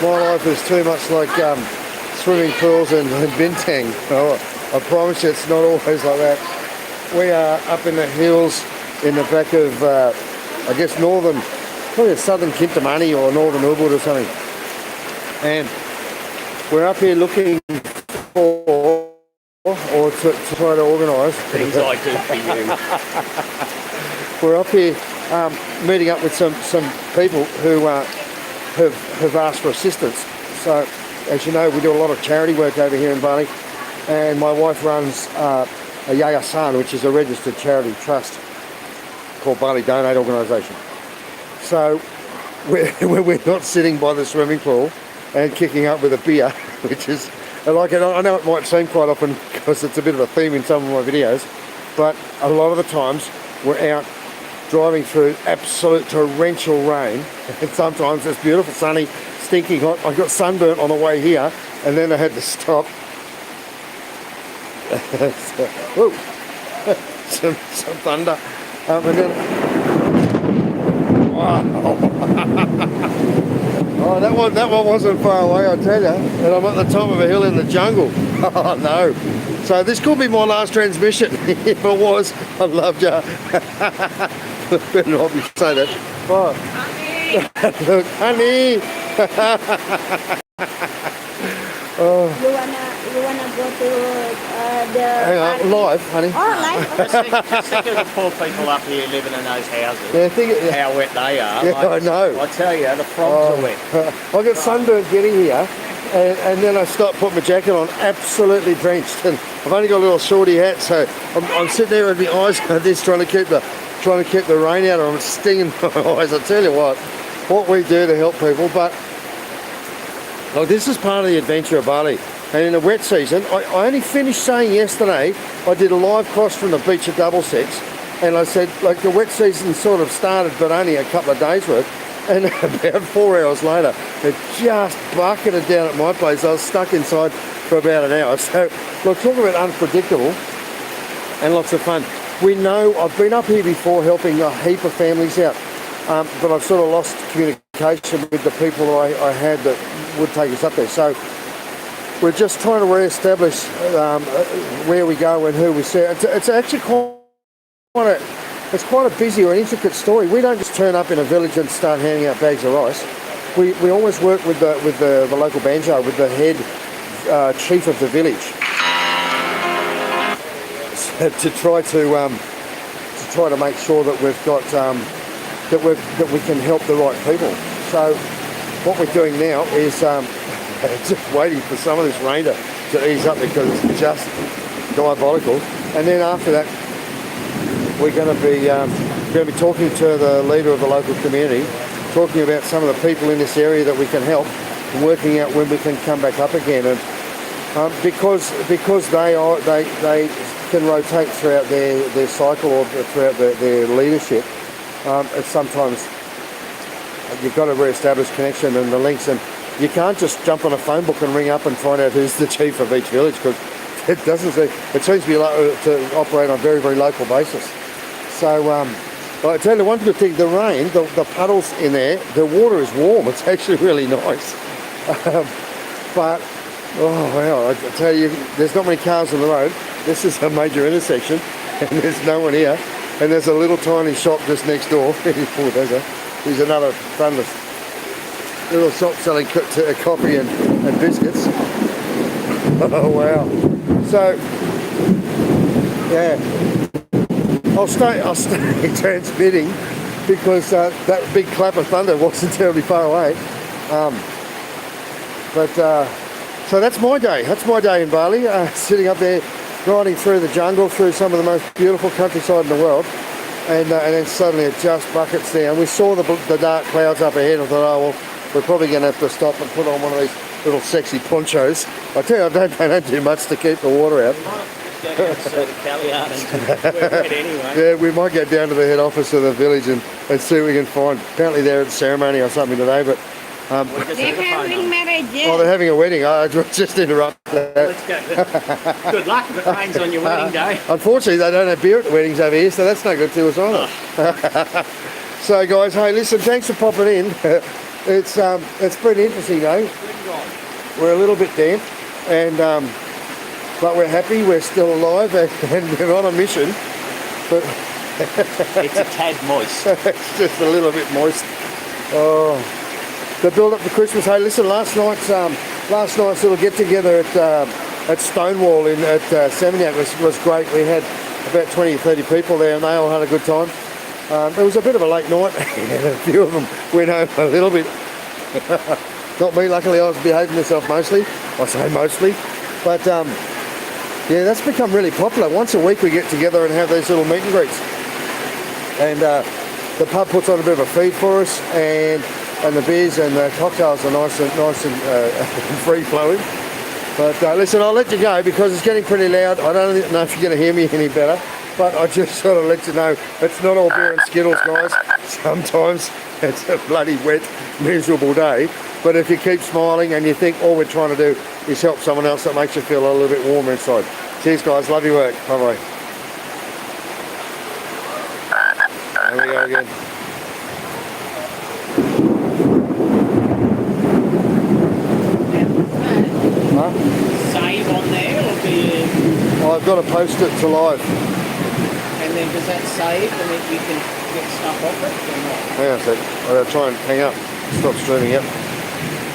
My life is too much like swimming pools and bintang. Oh, I promise you it's not always like that. We are up in the hills in the back of, I guess, probably southern Kintamani or northern Ubud or something. And we're up here looking for, or to try to organise things I do for you. We're up here meeting up with some people who have asked for assistance. So, as you know, we do a lot of charity work over here in Bali, and my wife runs a yayasan, which is a registered charity trust called Bali Donate Organisation. So we're not sitting by the swimming pool and kicking up with a beer, which is like, I know it might seem quite often because it's a bit of a theme in some of my videos, but a lot of the times we're out driving through absolute torrential rain, and sometimes it's beautiful, sunny, stinking hot. I got sunburnt on the way here, and then I had to stop. Whoa. some thunder, and then wow. Oh, that one wasn't far away, I tell you, and I'm at the top of a hill in the jungle. Oh no! So this could be my last transmission. If it was, I loved you. Better not be say that. Oh. Look, honey. Oh. You wanna go to the hang on, live, honey. Oh, live. Just think of the poor people up here living in those houses. Yeah, how wet they are. Yeah, I know. I tell you, the frogs are wet. I got sunburned getting here, and then I stopped, put my jacket on, absolutely drenched, and I've only got a little shorty hat, so I'm sitting there with my eyes like this, trying to keep the rain out of them. It's stinging my eyes. I tell you what we do to help people, but look, this is part of the adventure of Bali. And in the wet season, I only finished saying yesterday, I did a live cross from the beach at Double Six, and I said, like, the wet season sort of started, but only a couple of days worth, and about 4 hours later, it just bucketed down at my place. I was stuck inside for about an hour. So, look, talk about unpredictable and lots of fun. We know, I've been up here before helping a heap of families out, but I've sort of lost communication with the people I had that would take us up there. So we're just trying to re-establish where we go and who we see. It's actually quite a busy or intricate story. We don't just turn up in a village and start handing out bags of rice. We always work with the local banjo, with the head chief of the village, to try to make sure that we've got that we can help the right people. So what we're doing now is just waiting for some of this rain to ease up, because it's just diabolical. And then after that, we're going to be talking to the leader of the local community, talking about some of the people in this area that we can help, and working out when we can come back up again. And because they can rotate throughout their cycle or throughout their leadership, it's sometimes you've got to re-establish connection and the links, and you can't just jump on a phone book and ring up and find out who's the chief of each village, because it seems to be to operate on a very, very local basis. So I tell you one good thing, the rain, the puddles in there, the water is warm. It's actually really nice. But oh wow, I tell you, there's not many cars on the road. This is a major intersection, and there's no one here. And there's a little tiny shop just next door. There's another friendless little shop selling coffee and biscuits. Oh wow! So yeah, I'll stay transmitting, because that big clap of thunder wasn't terribly far away. So that's my day. That's my day in Bali. Sitting up there, riding through the jungle, through some of the most beautiful countryside in the world, and then suddenly it just buckets down. We saw the dark clouds up ahead. I thought, oh well, we're probably going to have to stop and put on one of these little sexy ponchos. I tell you, they don't do much to keep the water out. Yeah, we might go down to the head office of the village and see what we can find. Apparently they're at the ceremony or something today, but They're having marriages. oh, they're having a wedding. I just interrupted that. Let's go. Good luck if it rains on your wedding day. Unfortunately, they don't have beer at the weddings over here, so that's no good to us either. So guys, hey, listen, thanks for popping in. It's pretty interesting though. We're a little bit damp, and but we're happy. We're still alive, and we're on a mission. But It's a tad moist. it's just a little bit moist. Oh, the build up to Christmas. Hey, listen, last night's little get together at Stonewall at Seminyak was great. We had about 20 or 30 people there, and they all had a good time. It was a bit of a late night, and a few of them went home a little bit. Not me, luckily I was behaving myself mostly. I say mostly. But yeah, that's become really popular. Once a week we get together and have these little meet and greets. And the pub puts on a bit of a feed for us, and the beers and the cocktails are nice and free flowing. But listen, I'll let you go because it's getting pretty loud. I don't know if you're going to hear me any better, but I just sort of let you know it's not all beer and Skittles, guys. Sometimes it's a bloody wet, miserable day. But if you keep smiling and you think all we're trying to do is help someone else, that makes you feel a little bit warmer inside. Cheers, guys. Love your work. Bye-bye. There we go again. Huh? Save on there, or do you... I've got to post it to live. And then does that save and then you can get stuff off it or not? Hang on a sec. I've got to try and hang up. Stop streaming, yep.